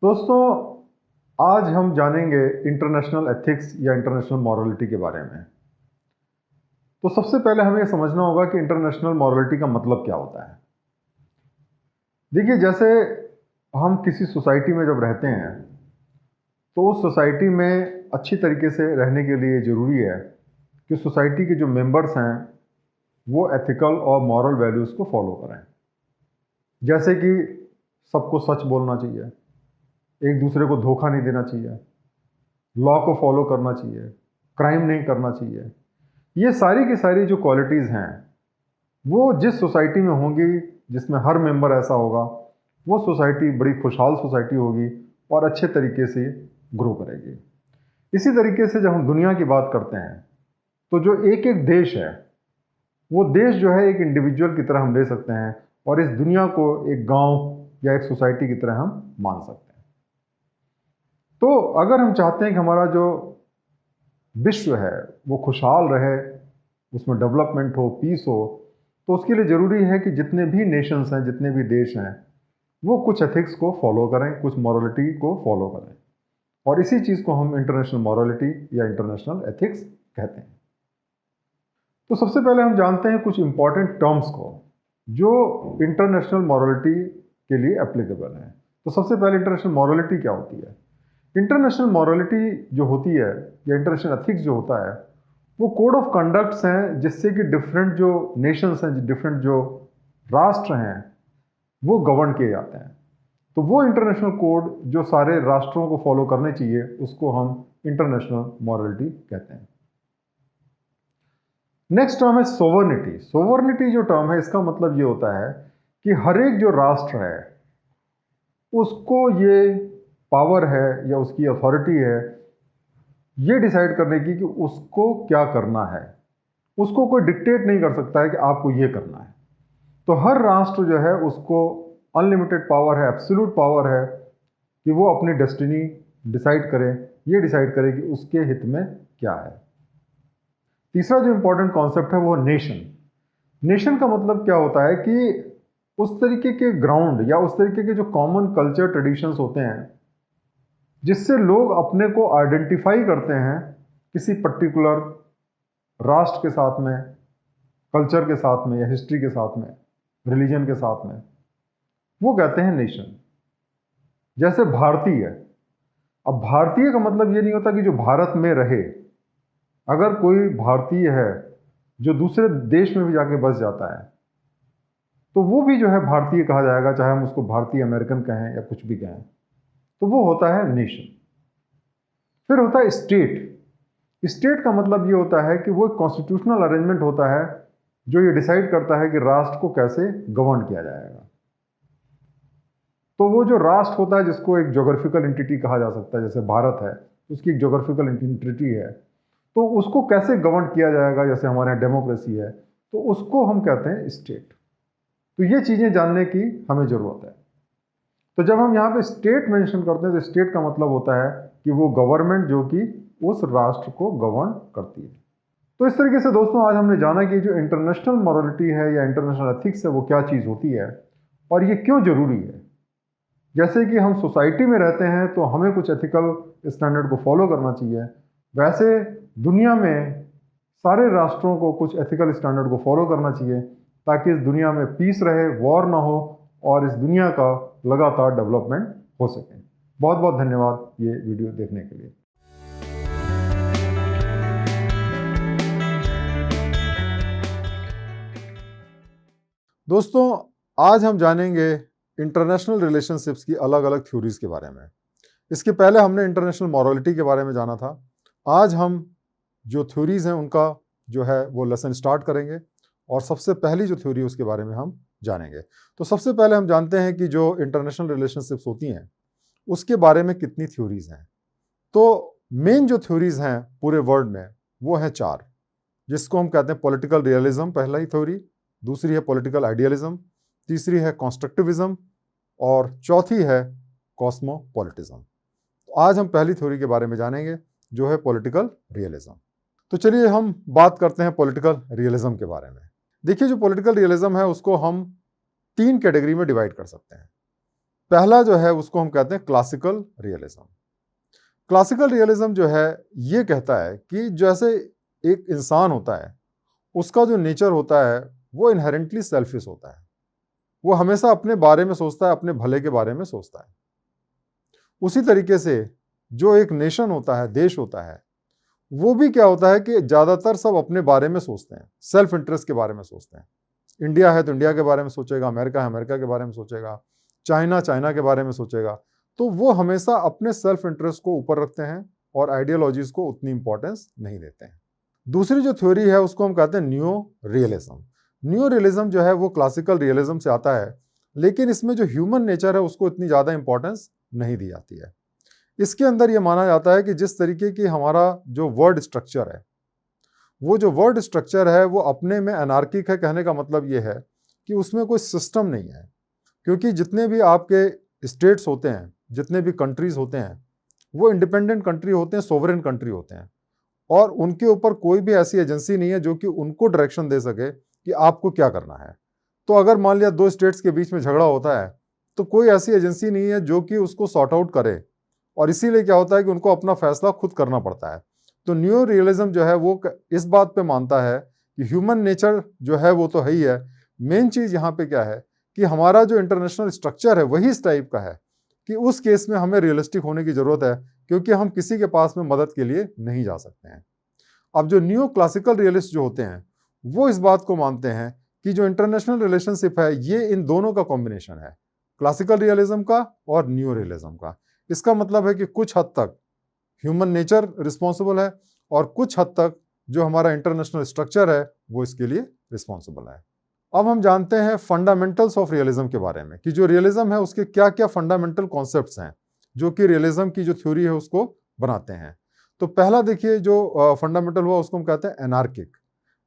दोस्तों, आज हम जानेंगे इंटरनेशनल एथिक्स या इंटरनेशनल मॉरलिटी के बारे में। तो सबसे पहले हमें यह समझना होगा कि इंटरनेशनल मॉरलिटी का मतलब क्या होता है। देखिए, जैसे हम किसी सोसाइटी में जब रहते हैं तो उस सोसाइटी में अच्छी तरीके से रहने के लिए ज़रूरी है कि सोसाइटी के जो मेंबर्स हैं वो एथिकल और मॉरल वैल्यूज़ को फॉलो करें। जैसे कि सबको सच बोलना चाहिए, एक दूसरे को धोखा नहीं देना चाहिए, लॉ को फॉलो करना चाहिए, क्राइम नहीं करना चाहिए। ये सारी की सारी जो क्वालिटीज़ हैं वो जिस सोसाइटी में होंगी, जिसमें हर मेंबर ऐसा होगा, वो सोसाइटी बड़ी खुशहाल सोसाइटी होगी और अच्छे तरीके से ग्रो करेगी। इसी तरीके से जब हम दुनिया की बात करते हैं तो जो एक एक देश है वो देश जो है एक इंडिविजुअल की तरह हम ले सकते हैं और इस दुनिया को एक गांव या एक सोसाइटी की तरह हम मान सकते हैं। तो अगर हम चाहते हैं कि हमारा जो विश्व है वो खुशहाल रहे, उसमें डेवलपमेंट हो, पीस हो, तो उसके लिए ज़रूरी है कि जितने भी नेशंस हैं, जितने भी देश हैं, वो कुछ एथिक्स को फॉलो करें, कुछ मॉरलिटी को फॉलो करें। और इसी चीज़ को हम इंटरनेशनल मॉरलिटी या इंटरनेशनल एथिक्स कहते हैं। तो सबसे पहले हम जानते हैं कुछ इंपॉर्टेंट टर्म्स को जो इंटरनेशनल मॉरलिटी के लिए एप्लीकेबल हैं। तो सबसे पहले इंटरनेशनल मॉरलिटी क्या होती है? इंटरनेशनल मॉरलिटी जो होती है या इंटरनेशनल एथिक्स जो होता है वो कोड ऑफ कंडक्ट्स हैं जिससे कि डिफरेंट जो नेशंस हैं, डिफरेंट जो राष्ट्र हैं, वो गवर्न किए जाते हैं। तो वो इंटरनेशनल कोड जो सारे राष्ट्रों को फॉलो करने चाहिए उसको हम इंटरनेशनल मॉरलिटी कहते हैं। नेक्स्ट टर्म है सोवर्निटी। सोवर्निटी जो टर्म है इसका मतलब ये होता है कि हर एक जो राष्ट्र है उसको ये पावर है या उसकी अथॉरिटी है ये डिसाइड करने की कि उसको क्या करना है। उसको कोई डिक्टेट नहीं कर सकता है कि आपको ये करना है। तो हर राष्ट्र जो है उसको अनलिमिटेड पावर है, एब्सोल्यूट पावर है कि वो अपनी डेस्टिनी डिसाइड करे, ये डिसाइड करे कि उसके हित में क्या है। तीसरा जो इंपॉर्टेंट कॉन्सेप्ट है वो नेशन। नेशन का मतलब क्या होता है कि उस तरीके के ग्राउंड या उस तरीके के जो कॉमन कल्चर ट्रेडिशंस होते हैं जिससे लोग अपने को आइडेंटिफाई करते हैं किसी पर्टिकुलर राष्ट्र के साथ में, कल्चर के साथ में या हिस्ट्री के साथ में, रिलीजन के साथ में, वो कहते हैं नेशन। जैसे भारतीय। अब भारतीय का मतलब ये नहीं होता कि जो भारत में रहे। अगर कोई भारतीय है जो दूसरे देश में भी जाके बस जाता है तो वो भी जो है भारतीय कहा जाएगा, चाहे हम उसको भारतीय अमेरिकन कहें या कुछ भी कहें। तो वो होता है नेशन। फिर होता है स्टेट। स्टेट का मतलब ये होता है कि वो एक कॉन्स्टिट्यूशनल अरेंजमेंट होता है जो ये डिसाइड करता है कि राष्ट्र को कैसे गवर्न किया जाएगा। तो वो जो राष्ट्र होता है जिसको एक ज्योग्राफिकल एंटिटी कहा जा सकता है, जैसे भारत है उसकी एक ज्योग्राफिकल एंटिटी है, तो उसको कैसे गवर्न किया जाएगा, जैसे हमारे यहाँ डेमोक्रेसी है, तो उसको हम कहते हैं स्टेट। तो ये चीज़ें जानने की हमें ज़रूरत है। तो जब हम यहाँ पे स्टेट मेंशन करते हैं तो स्टेट का मतलब होता है कि वो गवर्नमेंट जो कि उस राष्ट्र को गवर्न करती है। तो इस तरीके से दोस्तों आज हमने जाना कि जो इंटरनेशनल मॉरलिटी है या इंटरनेशनल एथिक्स है वो क्या चीज़ होती है और ये क्यों ज़रूरी है। जैसे कि हम सोसाइटी में रहते हैं तो हमें कुछ एथिकल स्टैंडर्ड को फॉलो करना चाहिए, वैसे दुनिया में सारे राष्ट्रों को कुछ एथिकल स्टैंडर्ड को फॉलो करना चाहिए ताकि इस दुनिया में पीस रहे, वॉर ना हो और इस दुनिया का लगातार डेवलपमेंट हो सके। बहुत बहुत धन्यवाद ये वीडियो देखने के लिए। दोस्तों, आज हम जानेंगे इंटरनेशनल रिलेशनशिप्स की अलग अलग थ्योरीज के बारे में। इसके पहले हमने इंटरनेशनल मॉरलिटी के बारे में जाना था। आज हम जो थ्योरीज हैं उनका जो है वो लेसन स्टार्ट करेंगे और सबसे पहली जो थ्योरी उसके बारे में हम जानेंगे। तो सबसे पहले हम जानते हैं कि जो इंटरनेशनल रिलेशनशिप्स होती हैं उसके बारे में कितनी थ्योरीज हैं। तो मेन जो थ्योरीज हैं पूरे वर्ल्ड में वो हैं 4, जिसको हम कहते हैं पॉलिटिकल रियलिज्म पहला ही थ्योरी, दूसरी है पॉलिटिकल आइडियलिज्म, तीसरी है कॉन्स्ट्रक्टिविज्म और चौथी है कॉस्मोपॉलिटिज्म। तो आज हम पहली थ्योरी के बारे में जानेंगे जो है पॉलिटिकल रियलिज्म। तो चलिए हम बात करते हैं पॉलिटिकल रियलिज्म के बारे में। देखिए, जो पॉलिटिकल रियलिज्म है उसको हम 3 कैटेगरी में डिवाइड कर सकते हैं। पहला जो है उसको हम कहते हैं क्लासिकल रियलिज्म। क्लासिकल रियलिज्म जो है ये कहता है कि जैसे एक इंसान होता है, उसका जो नेचर होता है वो इनहेरेंटली सेल्फिश होता है। वो हमेशा अपने बारे में सोचता है, अपने भले के बारे में सोचता है। उसी तरीके से जो एक नेशन होता है, देश होता है, वो भी क्या होता है कि ज़्यादातर सब अपने बारे में सोचते हैं, सेल्फ इंटरेस्ट के बारे में सोचते हैं। इंडिया है तो इंडिया के बारे में सोचेगा, अमेरिका है अमेरिका के बारे में सोचेगा, चाइना चाइना के बारे में सोचेगा। तो वो हमेशा अपने सेल्फ इंटरेस्ट को ऊपर रखते हैं और आइडियोलॉजीज को उतनी इंपॉर्टेंस नहीं देते हैं। दूसरी जो थ्योरी है उसको हम कहते हैं न्यू रियलिज्म। न्यू रियलिज्म जो है वो क्लासिकल रियलिज्म से आता है, लेकिन इसमें जो ह्यूमन नेचर है उसको इतनी ज़्यादा इंपॉर्टेंस नहीं दी जाती है। इसके अंदर ये माना जाता है कि जिस तरीके की हमारा जो वर्ड स्ट्रक्चर है, वो जो वर्ड स्ट्रक्चर है वो अपने में अनार्किक है। कहने का मतलब ये है कि उसमें कोई सिस्टम नहीं है, क्योंकि जितने भी आपके स्टेट्स होते हैं, जितने भी कंट्रीज होते हैं, वो इंडिपेंडेंट कंट्री होते हैं, सोवरेन कंट्री होते हैं, और उनके ऊपर कोई भी ऐसी एजेंसी नहीं है जो कि उनको डायरेक्शन दे सके कि आपको क्या करना है। तो अगर मान लिया दो स्टेट्स के बीच में झगड़ा होता है तो कोई ऐसी एजेंसी नहीं है जो कि उसको सॉर्ट आउट करे, और इसीलिए क्या होता है कि उनको अपना फैसला खुद करना पड़ता है। तो न्यू रियलिज्म जो है वो इस बात पे मानता है कि ह्यूमन नेचर जो है वो तो है ही है, मेन चीज़ यहाँ पे क्या है कि हमारा जो इंटरनेशनल स्ट्रक्चर है वही इस टाइप का है कि उस केस में हमें रियलिस्टिक होने की ज़रूरत है, क्योंकि हम किसी के पास में मदद के लिए नहीं जा सकते हैं। अब जो न्यू क्लासिकल रियलिस्ट जो होते हैं वो इस बात को मानते हैं कि जो इंटरनेशनल रिलेशनशिप है ये इन दोनों का कॉम्बिनेशन है, क्लासिकल रियलिज्म का और न्यू रियलिज्म का। इसका मतलब है कि कुछ हद तक ह्यूमन नेचर रिस्पॉन्सिबल है और कुछ हद तक जो हमारा इंटरनेशनल स्ट्रक्चर है वो इसके लिए रिस्पॉन्सिबल है। अब हम जानते हैं फंडामेंटल्स ऑफ रियलिज्म के बारे में कि जो रियलिज्म है उसके क्या क्या फंडामेंटल कॉन्सेप्ट्स हैं जो कि रियलिज्म की जो थ्योरी है उसको बनाते हैं। तो पहला देखिए जो फंडामेंटल हुआ उसको हम कहते हैं एनार्किक।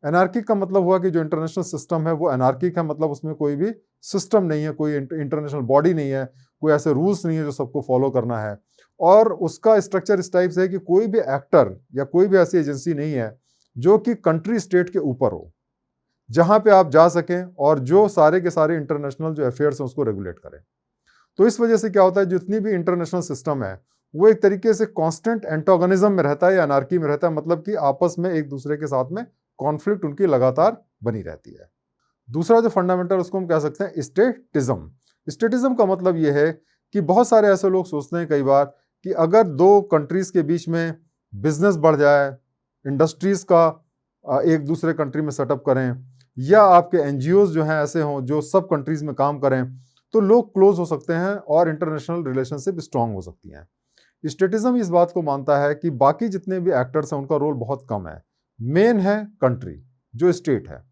एनार्किक का मतलब हुआ कि जो इंटरनेशनल सिस्टम है वो एनार्किक है, मतलब उसमें कोई भी सिस्टम नहीं है, कोई इंटरनेशनल बॉडी नहीं है, कोई ऐसे रूल्स नहीं है जो सबको फॉलो करना है, और उसका स्ट्रक्चर इस टाइप से है कि कोई भी एक्टर या कोई भी ऐसी एजेंसी नहीं है जो कि कंट्री स्टेट के ऊपर हो, जहां पे आप जा सकें और जो सारे के सारे इंटरनेशनल जो अफेयर्स हैं उसको रेगुलेट करें। तो इस वजह से क्या होता है, जितनी भी इंटरनेशनल सिस्टम है वो एक तरीके से कांस्टेंट एंटागोनिज्म में रहता है या अनार्की में रहता है, मतलब कि आपस में एक दूसरे के साथ में कॉन्फ्लिक्ट उनकी लगातार बनी रहती है। दूसरा जो फंडामेंटल उसको हम कह सकते हैं स्टेटिज्म। स्टेटिज्म का मतलब ये है कि बहुत सारे ऐसे लोग सोचते हैं कई बार कि अगर दो कंट्रीज के बीच में बिजनेस बढ़ जाए, इंडस्ट्रीज का एक दूसरे कंट्री में सेटअप करें, या आपके एनजीओज जो हैं ऐसे हों जो सब कंट्रीज में काम करें, तो लोग क्लोज हो सकते हैं और इंटरनेशनल रिलेशनशिप स्ट्रांग हो सकती हैं। स्टेटिज्म इस बात को मानता है कि बाकी जितने भी एक्टर्स हैं उनका रोल बहुत कम है, मेन है कंट्री जो स्टेट है।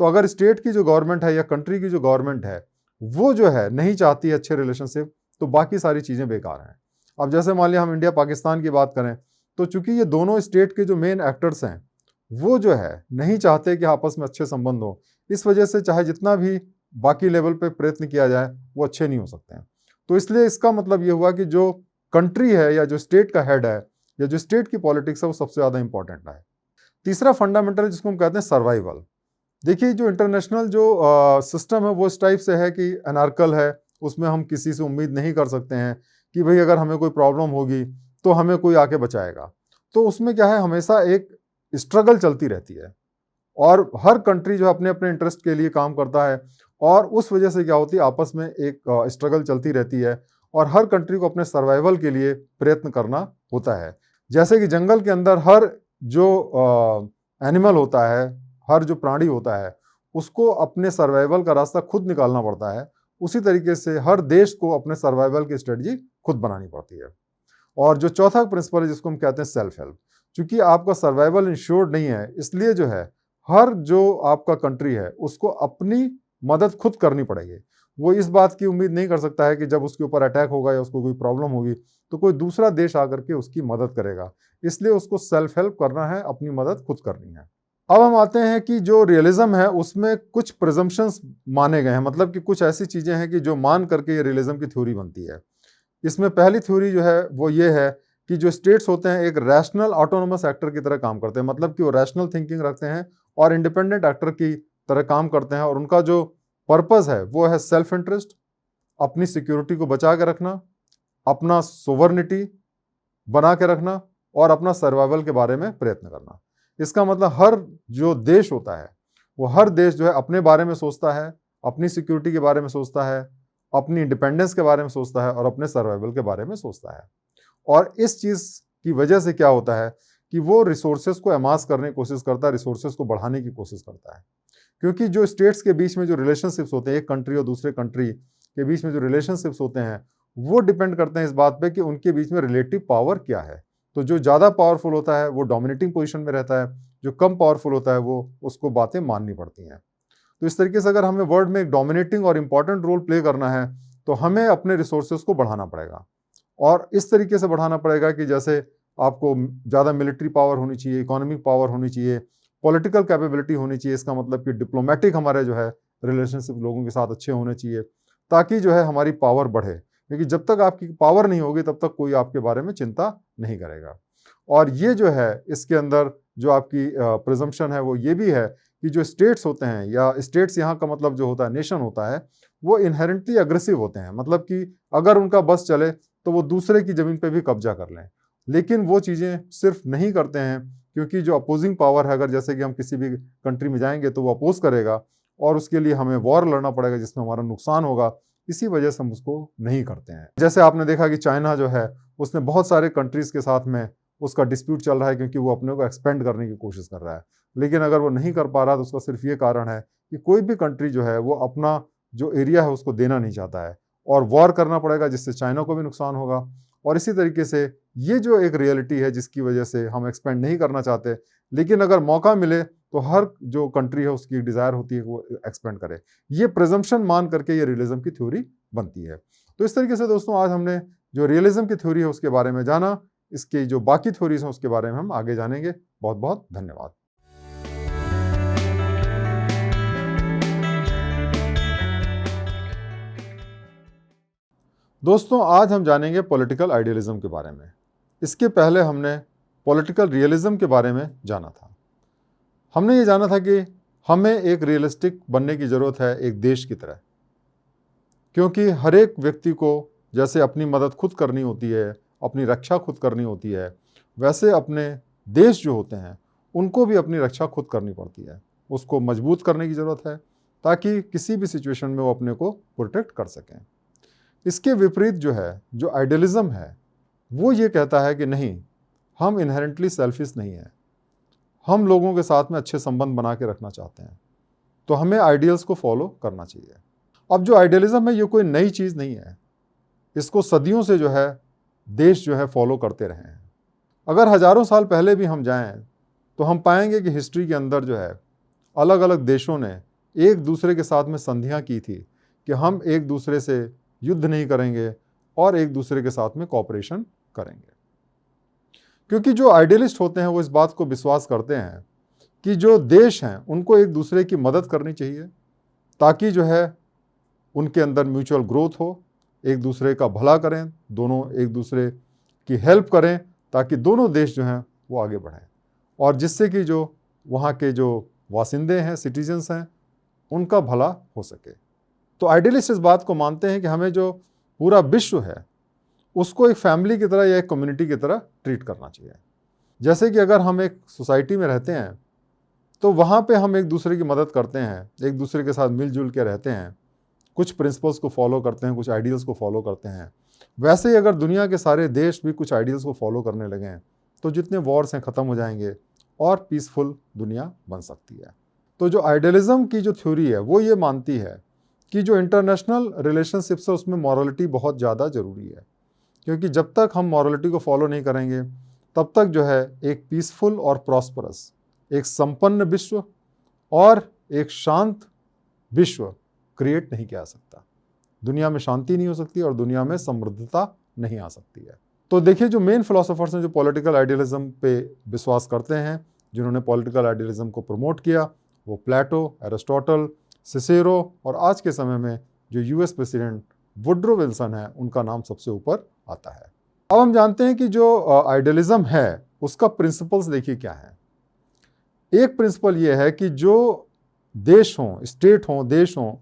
तो अगर स्टेट की जो गवर्नमेंट है या कंट्री की जो गवर्नमेंट है वो जो है नहीं चाहती है अच्छे रिलेशनशिप, तो बाकी सारी चीज़ें बेकार हैं। अब जैसे मान लिया हम इंडिया पाकिस्तान की बात करें, तो चूंकि ये दोनों स्टेट के जो मेन एक्टर्स हैं वो जो है नहीं चाहते कि आपस में अच्छे संबंध हो, इस वजह से चाहे जितना भी बाकी लेवल पे प्रयत्न किया जाए वो अच्छे नहीं हो सकते हैं। तो इसलिए इसका मतलब ये हुआ कि जो कंट्री है या जो स्टेट का हेड है या जो स्टेट की पॉलिटिक्स है वो सबसे ज़्यादा इंपॉर्टेंट है। तीसरा फंडामेंटल जिसको हम कहते हैं सर्वाइवल। देखिए जो इंटरनेशनल जो सिस्टम है वो इस टाइप से है कि अनार्कल है, उसमें हम किसी से उम्मीद नहीं कर सकते हैं कि भाई अगर हमें कोई प्रॉब्लम होगी तो हमें कोई आके बचाएगा। तो उसमें क्या है, हमेशा एक स्ट्रगल चलती रहती है और हर कंट्री जो अपने अपने इंटरेस्ट के लिए काम करता है, और उस वजह से क्या होती है आपस में एक स्ट्रगल चलती रहती है और हर कंट्री को अपने सर्वाइवल के लिए प्रयत्न करना होता है। जैसे कि जंगल के अंदर हर जो एनिमल होता है, हर जो प्राणी होता है, उसको अपने सर्वाइवल का रास्ता खुद निकालना पड़ता है, उसी तरीके से हर देश को अपने सर्वाइवल की स्ट्रेटजी खुद बनानी पड़ती है। और जो चौथा प्रिंसिपल है जिसको हम कहते हैं सेल्फ हेल्प। क्योंकि आपका सर्वाइवल इंश्योर्ड नहीं है, इसलिए जो है हर जो आपका कंट्री है उसको अपनी मदद खुद करनी पड़ेगी। वो इस बात की उम्मीद नहीं कर सकता है कि जब उसके ऊपर अटैक होगा या उसको कोई प्रॉब्लम होगी तो कोई दूसरा देश आकर के उसकी मदद करेगा। इसलिए उसको सेल्फ हेल्प करना है, अपनी मदद खुद करनी है। अब हम आते हैं कि जो रियलिज्म है उसमें कुछ प्रिजम्पशंस माने गए हैं, मतलब कि कुछ ऐसी चीज़ें हैं कि जो मान करके ये रियलिज्म की थ्योरी बनती है। इसमें पहली थ्योरी जो है वो ये है कि जो स्टेट्स होते हैं एक रैशनल ऑटोनोमस एक्टर की तरह काम करते हैं, मतलब कि वो रैशनल थिंकिंग रखते हैं और इंडिपेंडेंट एक्टर की तरह काम करते हैं, और उनका जो पर्पस है वो है सेल्फ इंटरेस्ट अपनी सिक्योरिटी को बचा के रखना, अपना सोवरनिटी बना के रखना और अपना सर्वाइवल के बारे में प्रयत्न करना। इसका मतलब हर जो देश होता है वो हर देश जो है अपने बारे में सोचता है, अपनी सिक्योरिटी के बारे में सोचता है, अपनी इंडिपेंडेंस के बारे में सोचता है और अपने सर्वाइवल के बारे में सोचता है। और इस चीज़ की वजह से क्या होता है कि वो रिसोर्सेज को अमास करने की कोशिश करता है, रिसोर्सेज को बढ़ाने की कोशिश करता है। क्योंकि जो स्टेट्स के बीच में जो रिलेशनशिप्स होते हैं, एक कंट्री और दूसरे कंट्री के बीच में जो रिलेशनशिप्स होते हैं, वो डिपेंड करते हैं इस बात पे कि उनके बीच में रिलेटिव पावर क्या है। तो जो ज़्यादा पावरफुल होता है वो डोमिनेटिंग पोजीशन में रहता है, जो कम पावरफुल होता है वो उसको बातें माननी पड़ती हैं। तो इस तरीके से अगर हमें वर्ल्ड में एक डोमिनेटिंग और इंपॉर्टेंट रोल प्ले करना है तो हमें अपने रिसोर्सेज को बढ़ाना पड़ेगा, और इस तरीके से बढ़ाना पड़ेगा कि जैसे आपको ज़्यादा मिलिट्री पावर होनी चाहिए, इकोनॉमिक पावर होनी चाहिए, पॉलिटिकल कैपेबिलिटी होनी चाहिए। इसका मतलब कि डिप्लोमेटिक हमारे जो है रिलेशनशिप लोगों के साथ अच्छे होने चाहिए, ताकि जो है हमारी पावर बढ़े। क्योंकि जब तक आपकी पावर नहीं होगी तब तक कोई आपके बारे में चिंता नहीं करेगा। और ये जो है इसके अंदर जो आपकी प्रिजम्पशन है वो ये भी है कि जो स्टेट्स होते हैं, या स्टेट्स यहाँ का मतलब जो होता है नेशन होता है, वो इनहेरेंटली अग्रेसिव होते हैं। मतलब कि अगर उनका बस चले तो वो दूसरे की ज़मीन पे भी कब्जा कर लें। लेकिन वो चीज़ें सिर्फ नहीं करते हैं क्योंकि जो अपोजिंग पावर है, अगर जैसे कि हम किसी भी कंट्री में जाएंगे तो वो अपोज करेगा और उसके लिए हमें वॉर लड़ना पड़ेगा जिसमें हमारा नुकसान होगा, इसी वजह से हम उसको नहीं करते हैं। जैसे आपने देखा कि चाइना जो है उसने बहुत सारे कंट्रीज़ के साथ में उसका डिस्प्यूट चल रहा है क्योंकि वो अपने को एक्सपेंड करने की कोशिश कर रहा है। लेकिन अगर वो नहीं कर पा रहा तो उसका सिर्फ ये कारण है कि कोई भी कंट्री जो है वो अपना जो एरिया है उसको देना नहीं चाहता है, और वॉर करना पड़ेगा जिससे चाइना को भी नुकसान होगा। और इसी तरीके से ये जो एक रियलिटी है जिसकी वजह से हम एक्सपेंड नहीं करना चाहते, लेकिन अगर मौका मिले तो हर जो कंट्री है उसकी डिज़ायर होती है कि वो एक्सपेंड करे। ये प्रिजम्पशन मान करके ये रियलिज्म की थ्योरी बनती है। तो इस तरीके से दोस्तों आज हमने जो रियलिज्म की थ्योरी है उसके बारे में जाना। इसकी जो बाकी थ्योरीज हैं उसके बारे में हम आगे जानेंगे। बहुत बहुत धन्यवाद। दोस्तों आज हम जानेंगे पॉलिटिकल आइडियलिज्म के बारे में। इसके पहले हमने पॉलिटिकल रियलिज्म के बारे में जाना था। हमने ये जाना था कि हमें एक रियलिस्टिक बनने की ज़रूरत है एक देश की तरह, क्योंकि हर एक व्यक्ति को जैसे अपनी मदद खुद करनी होती है, अपनी रक्षा खुद करनी होती है, वैसे अपने देश जो होते हैं उनको भी अपनी रक्षा खुद करनी पड़ती है। उसको मजबूत करने की ज़रूरत है ताकि किसी भी सिचुएशन में वो अपने को प्रोटेक्ट कर सकें। इसके विपरीत जो है, जो आइडियलिज्म है, वो ये कहता है कि नहीं, हम इनहेरेंटली सेल्फिश नहीं हैं, हम लोगों के साथ में अच्छे संबंध बना के रखना चाहते हैं, तो हमें आइडियल्स को फॉलो करना चाहिए। अब जो आइडियलिज्म है ये कोई नई चीज़ नहीं है, इसको सदियों से जो है देश जो है फॉलो करते रहे हैं। अगर हज़ारों साल पहले भी हम जाएं तो हम पाएंगे कि हिस्ट्री के अंदर जो है अलग अलग देशों ने एक दूसरे के साथ में संधियां की थी कि हम एक दूसरे से युद्ध नहीं करेंगे और एक दूसरे के साथ में कॉपरेशन करेंगे। क्योंकि जो आइडियलिस्ट होते हैं वो इस बात को विश्वास करते हैं कि जो देश हैं उनको एक दूसरे की मदद करनी चाहिए ताकि जो है उनके अंदर म्यूचुअल ग्रोथ हो, एक दूसरे का भला करें, दोनों एक दूसरे की हेल्प करें ताकि दोनों देश जो हैं वो आगे बढ़ें, और जिससे कि जो वहाँ के जो वासिंदे हैं, सिटीजन्स हैं, उनका भला हो सके। तो आइडियलिस्ट इस बात को मानते हैं कि हमें जो पूरा विश्व है उसको एक फैमिली की तरह या एक कम्युनिटी की तरह ट्रीट करना चाहिए। जैसे कि अगर हम एक सोसाइटी में रहते हैं तो वहाँ पे हम एक दूसरे की मदद करते हैं, एक दूसरे के साथ मिलजुल के रहते हैं, कुछ प्रिंसिपल्स को फॉलो करते हैं, कुछ आइडियल्स को फॉलो करते हैं। वैसे ही अगर दुनिया के सारे देश भी कुछ आइडियल्स को फॉलो करने लगें तो जितने वॉर्स हैं ख़त्म हो जाएंगे और पीसफुल दुनिया बन सकती है। तो जो आइडियलिज्म की जो थ्योरी है वो ये मानती है कि जो इंटरनेशनल रिलेशनशिप्स है उसमें मॉरलिटी बहुत ज़्यादा ज़रूरी है, क्योंकि जब तक हम मॉरलिटी को फॉलो नहीं करेंगे तब तक जो है एक पीसफुल और प्रॉस्परस, एक संपन्न विश्व और एक शांत विश्व क्रिएट नहीं किया जा सकता। दुनिया में शांति नहीं हो सकती और दुनिया में समृद्धता नहीं आ सकती है। तो देखिए जो मेन फिलोसोफर्स हैं जो पॉलिटिकल आइडियलिज्म पे विश्वास करते हैं, जिन्होंने पॉलिटिकल आइडियलिज्म को प्रमोट किया, वो प्लेटो, एरिस्टोटल, सिसेरो और आज के समय में जो यूएस प्रेसिडेंट वुड्रो विल्सन है उनका नाम सबसे ऊपर आता है। अब हम जानते हैं कि जो आइडियलिज्म है उसका प्रिंसिपल्स देखिए क्या है। एक प्रिंसिपल ये है कि जो देश हों, स्टेट हों, देश हों,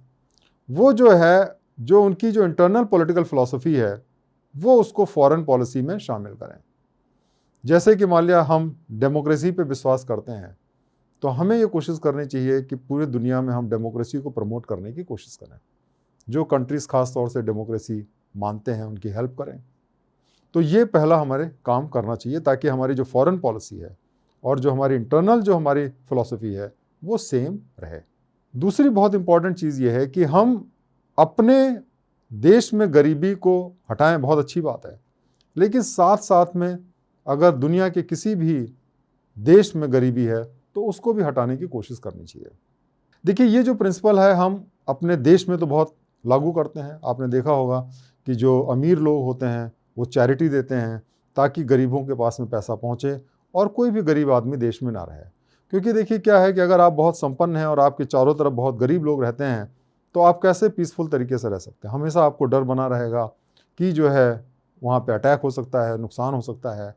वो जो है जो उनकी जो इंटरनल पॉलिटिकल फिलॉसफी है वो उसको फॉरेन पॉलिसी में शामिल करें। जैसे कि मान लिया हम डेमोक्रेसी पे विश्वास करते हैं, तो हमें ये कोशिश करनी चाहिए कि पूरी दुनिया में हम डेमोक्रेसी को प्रमोट करने की कोशिश करें। जो कंट्रीज़ खास तौर से डेमोक्रेसी मानते हैं उनकी हेल्प करें। तो ये पहला हमारे काम करना चाहिए, ताकि हमारी जो फॉरेन पॉलिसी है और जो हमारी इंटरनल जो हमारी फिलॉसफी है वो सेम रहे। दूसरी बहुत इंपॉर्टेंट चीज़ ये है कि हम अपने देश में गरीबी को हटाएं, बहुत अच्छी बात है, लेकिन साथ साथ में अगर दुनिया के किसी भी देश में गरीबी है तो उसको भी हटाने की कोशिश करनी चाहिए। देखिए, ये जो प्रिंसिपल है हम अपने देश में तो बहुत लागू करते हैं। आपने देखा होगा कि जो अमीर लोग होते हैं वो चैरिटी देते हैं ताकि गरीबों के पास में पैसा पहुंचे और कोई भी गरीब आदमी देश में ना रहे। क्योंकि देखिए क्या है कि अगर आप बहुत संपन्न हैं और आपके चारों तरफ बहुत गरीब लोग रहते हैं तो आप कैसे पीसफुल तरीके से रह सकते हैं। हमेशा आपको डर बना रहेगा कि जो है वहाँ पे अटैक हो सकता है, नुकसान हो सकता है।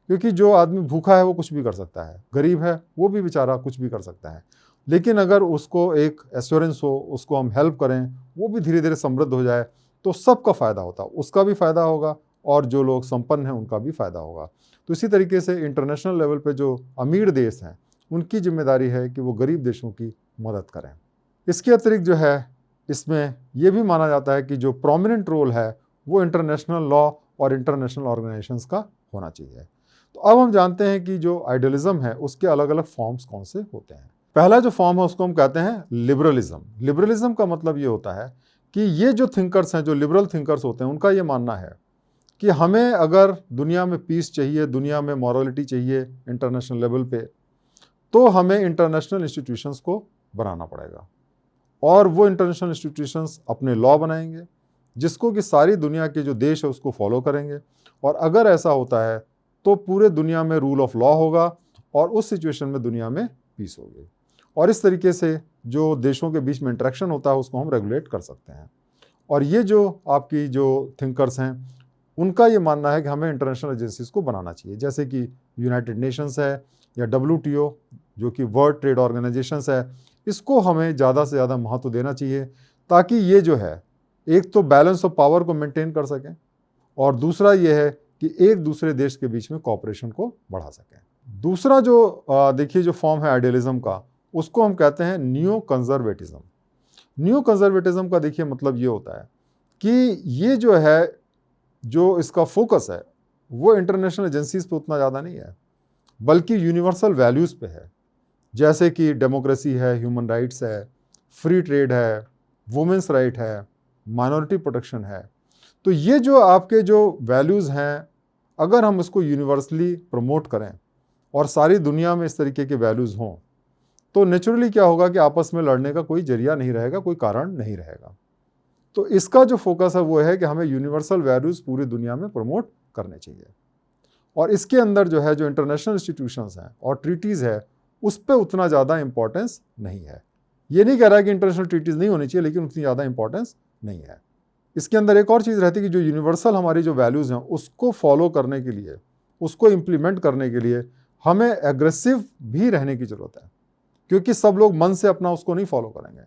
क्योंकि जो आदमी भूखा है वो कुछ भी कर सकता है, गरीब है वो भी बेचारा कुछ भी कर सकता है। लेकिन अगर उसको एक एश्योरेंस हो, उसको हम हेल्प करें, वो भी धीरे धीरे समृद्ध हो जाए तो सबका फ़ायदा होता है, उसका भी फ़ायदा होगा और जो लोग संपन्न हैं उनका भी फ़ायदा होगा। तो इसी तरीके से इंटरनेशनल लेवल पे जो अमीर देश हैं उनकी जिम्मेदारी है कि वो गरीब देशों की मदद करें। इसके अतिरिक्त जो है इसमें ये भी माना जाता है कि जो प्रोमिनेंट रोल है वो इंटरनेशनल लॉ और इंटरनेशनल ऑर्गेनाइजेशंस का होना चाहिए। तो अब हम जानते हैं कि जो आइडियलिज्म है उसके अलग अलग फॉर्म्स कौन से होते हैं। पहला जो फॉर्म है उसको हम कहते हैं लिबरलिज्म। लिबरलिज्म का मतलब ये होता है कि ये जो थिंकर्स हैं, जो लिबरल थिंकर्स होते हैं, उनका ये मानना है कि हमें अगर दुनिया में पीस चाहिए, दुनिया में मॉरलिटी चाहिए इंटरनेशनल लेवल पे, तो हमें इंटरनेशनल इंस्टीट्यूशंस को बनाना पड़ेगा और वो इंटरनेशनल इंस्टीट्यूशंस अपने लॉ बनाएंगे जिसको कि सारी दुनिया के जो देश है उसको फॉलो करेंगे। और अगर ऐसा होता है तो पूरे दुनिया में रूल ऑफ लॉ होगा और उस सिचुएशन में दुनिया में पीस होगी। और इस तरीके से जो देशों के बीच में इंटरेक्शन होता है उसको हम रेगुलेट कर सकते हैं। और ये जो आपकी जो थिंकर्स हैं उनका ये मानना है कि हमें इंटरनेशनल एजेंसीज को बनाना चाहिए, जैसे कि यूनाइटेड नेशंस है या WTO जो कि वर्ल्ड ट्रेड ऑर्गेनाइजेशंस है। इसको हमें ज़्यादा से ज़्यादा महत्व देना चाहिए ताकि ये जो है एक तो बैलेंस ऑफ पावर को मेंटेन कर सकें और दूसरा ये है कि एक दूसरे देश के बीच में कोऑपरेशन को बढ़ा सकें। दूसरा जो देखिए जो फॉर्म है आइडियलिज्म का उसको हम कहते हैं न्यू कंजर्वेटिज्म। न्यू कंजर्वेटिज्म का देखिए मतलब ये होता है कि ये जो है जो इसका फोकस है वो इंटरनेशनल एजेंसीज पे उतना ज़्यादा नहीं है बल्कि यूनिवर्सल वैल्यूज़ पे है, जैसे कि डेमोक्रेसी है, ह्यूमन राइट्स है, फ्री ट्रेड है, वुमेंस राइट है, माइनॉरिटी प्रोटेक्शन है। तो ये जो आपके जो वैल्यूज़ हैं अगर हम इसको यूनिवर्सली प्रमोट करें और सारी दुनिया में इस तरीके के वैल्यूज़ हों तो नेचुरली क्या होगा कि आपस में लड़ने का कोई जरिया नहीं रहेगा, कोई कारण नहीं रहेगा। तो इसका जो फोकस है वो है कि हमें यूनिवर्सल वैल्यूज़ पूरी दुनिया में प्रमोट करने चाहिए और इसके अंदर जो है जो इंटरनेशनल इंस्टीट्यूशंस हैं और ट्रीटीज़ है उस पर उतना ज़्यादा इंपॉर्टेंस नहीं है। ये नहीं कह रहा है कि इंटरनेशनल ट्रीटीज़ नहीं होनी चाहिए, लेकिन उतनी ज़्यादा इंपॉर्टेंस नहीं है। इसके अंदर एक और चीज़ रहती है कि जो यूनिवर्सल हमारी जो वैल्यूज़ हैं उसको फॉलो करने के लिए, उसको इम्प्लीमेंट करने के लिए हमें एग्रेसिव भी रहने की ज़रूरत है, क्योंकि सब लोग मन से अपना उसको नहीं फॉलो करेंगे।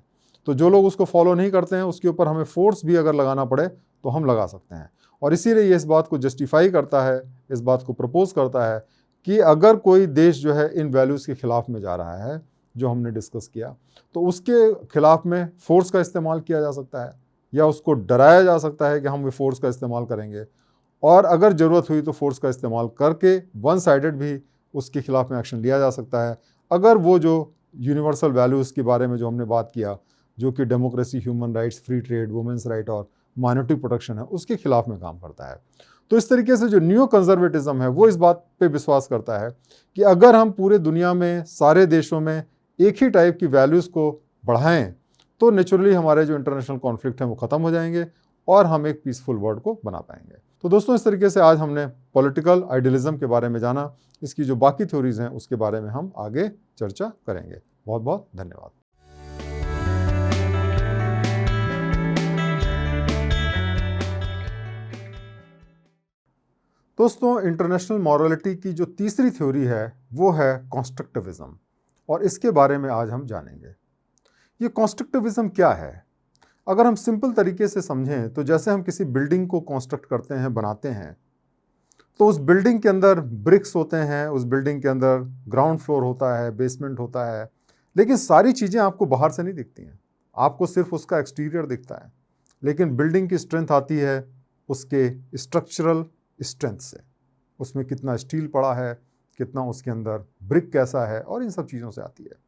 तो जो लोग उसको फॉलो नहीं करते हैं उसके ऊपर हमें फोर्स भी अगर लगाना पड़े तो हम लगा सकते हैं। और इसीलिए ये इस बात को जस्टिफाई करता है, इस बात को प्रपोज करता है कि अगर कोई देश जो है इन वैल्यूज़ के खिलाफ में जा रहा है जो हमने डिस्कस किया, तो उसके खिलाफ में फोर्स का इस्तेमाल किया जा सकता है या उसको डराया जा सकता है कि हम ये फोर्स का इस्तेमाल करेंगे, और अगर ज़रूरत हुई तो फोर्स का इस्तेमाल करके वन साइडेड भी उसके खिलाफ में एक्शन लिया जा सकता है अगर वो जो यूनिवर्सल वैल्यूज़ के बारे में जो हमने बात किया, जो कि democracy, human rights, free trade, women's right और माइनॉरिटी प्रोटेक्शन है, उसके खिलाफ में काम करता है। तो इस तरीके से जो न्यू कंजर्वेटिज्म है वो इस बात पे विश्वास करता है कि अगर हम पूरे दुनिया में सारे देशों में एक ही टाइप की वैल्यूज़ को बढ़ाएं तो नेचुरली हमारे जो इंटरनेशनल कॉन्फ्लिक्ट हैं वो ख़त्म हो जाएंगे और हम एक पीसफुल वर्ल्ड को बना पाएंगे। तो दोस्तों, इस तरीके से आज हमने पॉलिटिकल आइडियलिज्म के बारे में जाना। इसकी जो बाकी थ्योरीज हैं उसके बारे में हम आगे चर्चा करेंगे। बहुत बहुत धन्यवाद। दोस्तों, इंटरनेशनल मॉरलिटी की जो तीसरी थ्योरी है वो है कॉन्स्ट्रक्टिविज्म और इसके बारे में आज हम जानेंगे। ये कॉन्स्ट्रक्टिविज्म क्या है? अगर हम सिंपल तरीके से समझें तो जैसे हम किसी बिल्डिंग को कंस्ट्रक्ट करते हैं, बनाते हैं, तो उस बिल्डिंग के अंदर ब्रिक्स होते हैं, उस बिल्डिंग के अंदर ग्राउंड फ्लोर होता है, बेसमेंट होता है, लेकिन सारी चीज़ें आपको बाहर से नहीं दिखती हैं, आपको सिर्फ उसका एक्सटीरियर दिखता है। लेकिन बिल्डिंग की स्ट्रेंथ आती है उसके स्ट्रक्चरल स्ट्रेंथ से, उसमें कितना स्टील पड़ा है, कितना उसके अंदर ब्रिक कैसा है, और इन सब चीज़ों से आती है।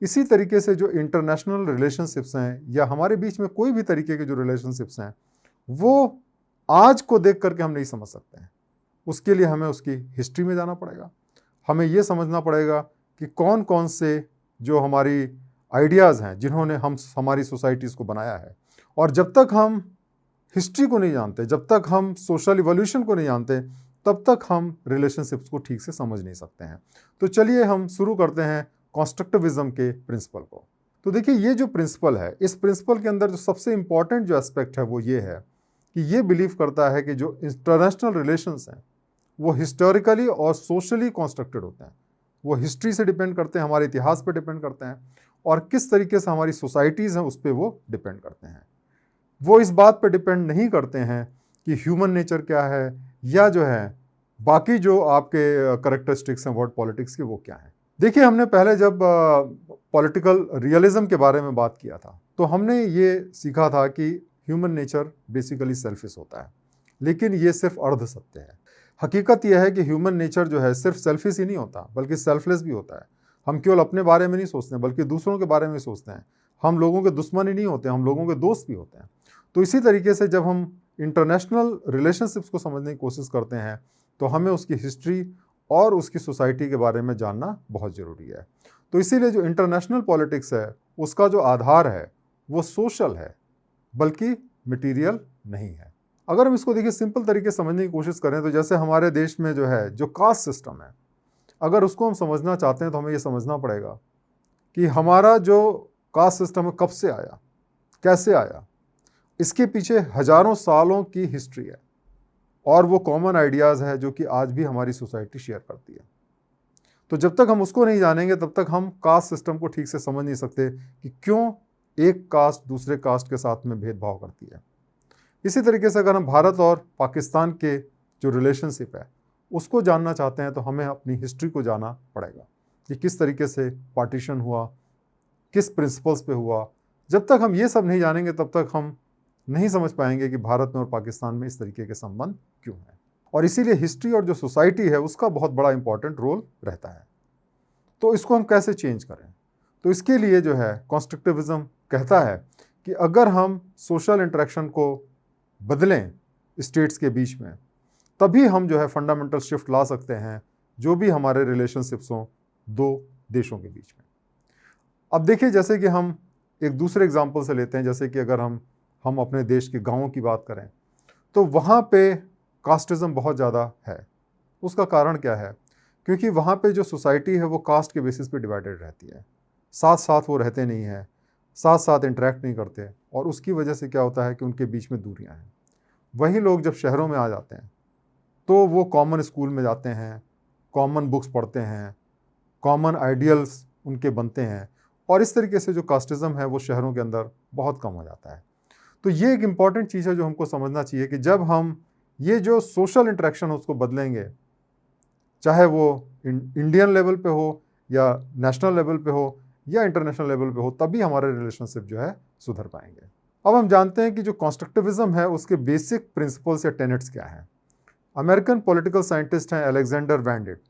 इसी तरीके से जो इंटरनेशनल रिलेशनशिप्स हैं या हमारे बीच में कोई भी तरीके के जो रिलेशनशिप्स हैं, वो आज को देख करके हम नहीं समझ सकते हैं। उसके लिए हमें उसकी हिस्ट्री में जाना पड़ेगा, हमें ये समझना पड़ेगा कि कौन कौन से जो हमारी आइडियाज़ हैं जिन्होंने हमारी सोसाइटीज़ को बनाया है। और जब तक हम हिस्ट्री को नहीं जानते, जब तक हम सोशल इवोल्यूशन को नहीं जानते, तब तक हम रिलेशनशिप्स को ठीक से समझ नहीं सकते हैं। तो चलिए हम शुरू करते हैं कॉन्स्ट्रक्टिविज्म के प्रिंसिपल को। तो देखिए, ये जो प्रिंसिपल है, इस प्रिंसिपल के अंदर जो सबसे इंपॉर्टेंट जो एस्पेक्ट है वो ये है कि ये बिलीव करता है कि जो इंटरनेशनल रिलेशंस हैं वो हिस्टोरिकली और सोशली कॉन्स्ट्रक्टेड होते हैं। वो हिस्ट्री से डिपेंड करते हैं, हमारे इतिहास पर डिपेंड करते हैं, और किस तरीके से हमारी सोसाइटीज़ हैं उस पर वो डिपेंड करते हैं। वो इस बात पर डिपेंड नहीं करते हैं कि ह्यूमन नेचर क्या है या जो है बाकी जो आपके करेक्टरिस्टिक्स हैं वर्ल्ड पॉलिटिक्स के वो क्या हैं। देखिए, हमने पहले जब पॉलिटिकल रियलिज्म के बारे में बात किया था तो हमने ये सीखा था कि ह्यूमन नेचर बेसिकली सेल्फिश होता है, लेकिन ये सिर्फ अर्ध सत्य है। हकीकत यह है कि ह्यूमन नेचर जो है सिर्फ सेल्फिश ही नहीं होता बल्कि सेल्फलेस भी होता है। हम केवल अपने बारे में नहीं सोचते हैं बल्कि दूसरों के बारे में सोचते हैं। हम लोगों के दुश्मन ही नहीं होते, हम लोगों के दोस्त भी होते हैं। तो इसी तरीके से जब हम इंटरनेशनल रिलेशनशिप्स को समझने की कोशिश करते हैं तो हमें उसकी हिस्ट्री और उसकी सोसाइटी के बारे में जानना बहुत ज़रूरी है। तो इसीलिए जो इंटरनेशनल पॉलिटिक्स है उसका जो आधार है वो सोशल है, बल्कि मटेरियल नहीं है। अगर हम इसको देखिए सिंपल तरीके से समझने की कोशिश करें तो जैसे हमारे देश में जो है जो कास्ट सिस्टम है, अगर उसको हम समझना चाहते हैं तो हमें ये समझना पड़ेगा कि हमारा जो कास्ट सिस्टम है कब से आया, कैसे आया। इसके पीछे हजारों सालों की हिस्ट्री है और वो कॉमन आइडियाज़ है जो कि आज भी हमारी सोसाइटी शेयर करती है। तो जब तक हम उसको नहीं जानेंगे तब तक हम कास्ट सिस्टम को ठीक से समझ नहीं सकते कि क्यों एक कास्ट दूसरे कास्ट के साथ में भेदभाव करती है। इसी तरीके से अगर हम भारत और पाकिस्तान के जो रिलेशनशिप है उसको जानना चाहते हैं तो हमें अपनी हिस्ट्री को जानना पड़ेगा कि किस तरीके से पार्टीशन हुआ, किस प्रिंसिपल्स पे हुआ। जब तक हम ये सब नहीं जानेंगे तब तक हम नहीं समझ पाएंगे कि भारत में और पाकिस्तान में इस तरीके के संबंध क्यों हैं। और इसीलिए हिस्ट्री और जो सोसाइटी है उसका बहुत बड़ा इंपॉर्टेंट रोल रहता है। तो इसको हम कैसे चेंज करें? तो इसके लिए जो है कॉन्स्ट्रक्टिविज्म कहता है कि अगर हम सोशल इंटरेक्शन को बदलें स्टेट्स के बीच में, तभी हम जो है फंडामेंटल शिफ्ट ला सकते हैं जो भी हमारे रिलेशनशिप्स हों दो देशों के बीच में। अब देखिए, जैसे कि हम एक दूसरे एग्जांपल से लेते हैं, जैसे कि अगर हम अपने देश के गांवों की बात करें तो वहाँ पे कास्टिज़म बहुत ज़्यादा है। उसका कारण क्या है? क्योंकि वहाँ पे जो सोसाइटी है वो कास्ट के बेसिस पे डिवाइडेड रहती है, साथ साथ वो रहते नहीं हैं, साथ साथ इंटरेक्ट नहीं करते, और उसकी वजह से क्या होता है कि उनके बीच में दूरियां हैं। वही लोग जब शहरों में आ जाते हैं तो वो कॉमन स्कूल में जाते हैं, कॉमन बुक्स पढ़ते हैं, कॉमन आइडियल्स उनके बनते हैं, और इस तरीके से जो कास्टिज़म है वो शहरों के अंदर बहुत कम हो जाता है। तो ये एक इम्पॉर्टेंट चीज़ है जो हमको समझना चाहिए कि जब हम ये जो सोशल इंटरेक्शन है उसको बदलेंगे, चाहे वो इंडियन लेवल पे हो या नेशनल लेवल पे हो या इंटरनेशनल लेवल पे हो, तभी हमारे रिलेशनशिप जो है सुधर पाएंगे। अब हम जानते हैं कि जो कॉन्स्ट्रक्टिविज्म है उसके बेसिक प्रिंसिपल्स या टेनेट्स क्या हैं। अमेरिकन पॉलिटिकल साइंटिस्ट हैं अलेक्जेंडर वैन डिट,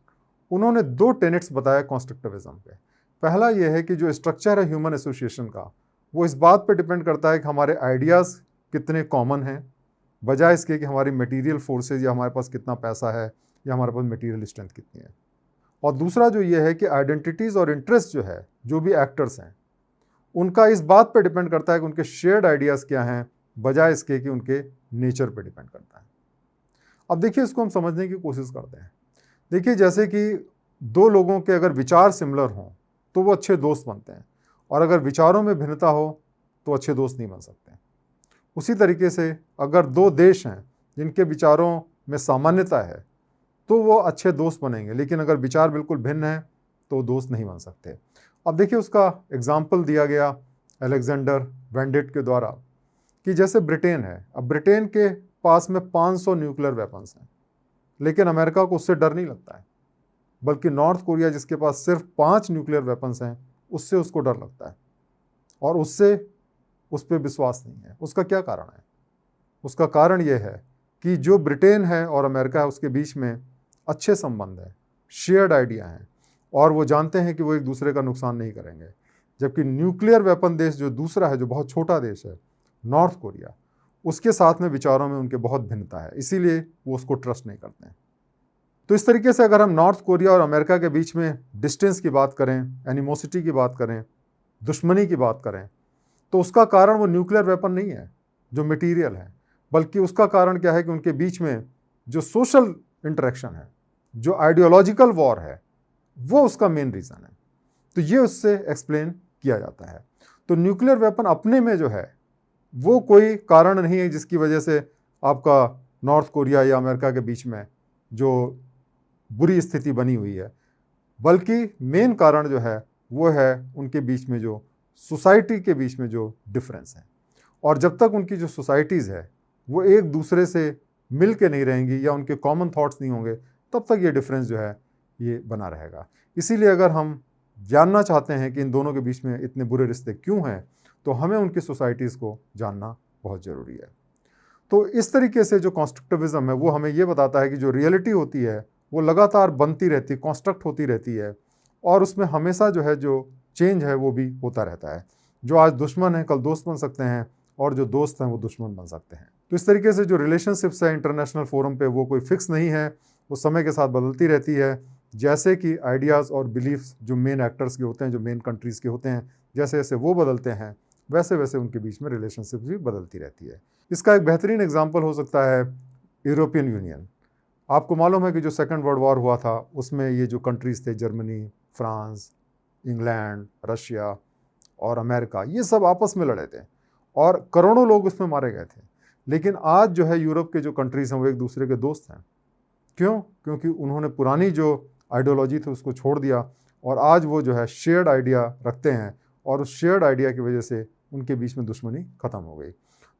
उन्होंने 2 टेनेट्स बताया कॉन्स्ट्रक्टिविज्म पे। पहला ये है कि जो स्ट्रक्चर है ह्यूमन एसोसिएशन का वो इस बात पे डिपेंड करता है कि हमारे आइडियाज़ कितने कॉमन हैं, बजाय इसके कि हमारी मटेरियल फोर्सेज या हमारे पास कितना पैसा है या हमारे पास मटेरियल स्ट्रेंथ कितनी है। और दूसरा जो ये है कि आइडेंटिटीज़ और इंटरेस्ट जो है जो भी एक्टर्स हैं उनका इस बात पे डिपेंड करता है कि उनके शेयर्ड आइडियाज़ क्या हैं, बजाय इसके कि उनके नेचर पे डिपेंड करता है। अब देखिए, इसको हम समझने की कोशिश करते हैं। देखिए, जैसे कि 2 लोगों के अगर विचार सिमिलर हों तो वो अच्छे दोस्त बनते हैं, और अगर विचारों में भिन्नता हो तो अच्छे दोस्त नहीं बन सकते। उसी तरीके से अगर 2 देश हैं जिनके विचारों में सामान्यता है तो वो अच्छे दोस्त बनेंगे, लेकिन अगर विचार बिल्कुल भिन्न है तो दोस्त नहीं बन सकते। अब देखिए, उसका एग्जाम्पल दिया गया अलेक्जेंडर वैन डिट के द्वारा कि जैसे ब्रिटेन है, अब ब्रिटेन के पास में 500 न्यूक्लियर वेपन्स हैं, लेकिन अमेरिका को उससे डर नहीं लगता है, बल्कि नॉर्थ कोरिया जिसके पास सिर्फ 5 न्यूक्लियर वेपन्स हैं उससे उसको डर लगता है और उससे उस पर विश्वास नहीं है। उसका क्या कारण है? उसका कारण यह है कि जो ब्रिटेन है और अमेरिका है उसके बीच में अच्छे संबंध है, शेयर्ड आइडिया हैं और वो जानते हैं कि वो एक दूसरे का नुकसान नहीं करेंगे। जबकि न्यूक्लियर वेपन देश जो दूसरा है, जो बहुत छोटा देश है, नॉर्थ कोरिया, उसके साथ में विचारों में उनके बहुत भिन्नता है, इसीलिए वो उसको ट्रस्ट नहीं करते हैं। तो इस तरीके से अगर हम नॉर्थ कोरिया और अमेरिका के बीच में डिस्टेंस की बात करें, एनिमोसिटी की बात करें, दुश्मनी की बात करें, तो उसका कारण वो न्यूक्लियर वेपन नहीं है जो मटीरियल है, बल्कि उसका कारण क्या है कि उनके बीच में जो सोशल इंटरेक्शन है, जो आइडियोलॉजिकल वॉर है, वो उसका मेन रीज़न है। तो ये उससे एक्सप्लेन किया जाता है। तो न्यूक्लियर वेपन अपने में जो है वो कोई कारण नहीं है जिसकी वजह से आपका नॉर्थ कोरिया या अमेरिका के बीच में जो बुरी स्थिति बनी हुई है, बल्कि मेन कारण जो है वो है उनके बीच में जो सोसाइटी के बीच में जो डिफरेंस है। और जब तक उनकी जो सोसाइटीज़ है वो एक दूसरे से मिल के नहीं रहेंगी या उनके कॉमन थॉट्स नहीं होंगे, तब तक ये डिफरेंस जो है ये बना रहेगा। इसीलिए अगर हम जानना चाहते हैं कि इन दोनों के बीच में इतने बुरे रिश्ते क्यों हैं, तो हमें उनकी सोसाइटीज़ को जानना बहुत ज़रूरी है। तो इस तरीके से जो कॉन्स्ट्रक्टिविज़म है वो हमें ये बताता है कि जो रियलिटी होती है वो लगातार बनती रहती, कॉन्स्ट्रक्ट होती रहती है और उसमें हमेशा जो है जो चेंज है वो भी होता रहता है। जो आज दुश्मन है कल दोस्त बन सकते हैं और जो दोस्त हैं वो दुश्मन बन सकते हैं। तो इस तरीके से जो रिलेशनशिप्स है इंटरनेशनल फोरम पे वो कोई फिक्स नहीं है, वो समय के साथ बदलती रहती है। जैसे कि आइडियाज़ और बिलीफ्स जो मेन एक्टर्स के होते हैं, जो मेन कंट्रीज़ के होते हैं, जैसे जैसे वो बदलते हैं वैसे वैसे उनके बीच में रिलेशनशिप्स भी बदलती रहती है। इसका एक बेहतरीन एग्जाम्पल हो सकता है यूरोपियन यूनियन। आपको मालूम है कि जो सेकेंड वर्ल्ड वॉर हुआ था उसमें ये जो कंट्रीज़ थे, जर्मनी, फ्रांस, इंग्लैंड, रशिया और अमेरिका, ये सब आपस में लड़े थे और करोड़ों लोग उसमें मारे गए थे। लेकिन आज जो है यूरोप के जो कंट्रीज़ हैं वो एक दूसरे के दोस्त हैं। क्यों? क्योंकि उन्होंने पुरानी जो आइडियोलॉजी थी उसको छोड़ दिया और आज वो जो है शेयर्ड आइडिया रखते हैं और उस शेयर्ड आइडिया की वजह से उनके बीच में दुश्मनी ख़त्म हो गई।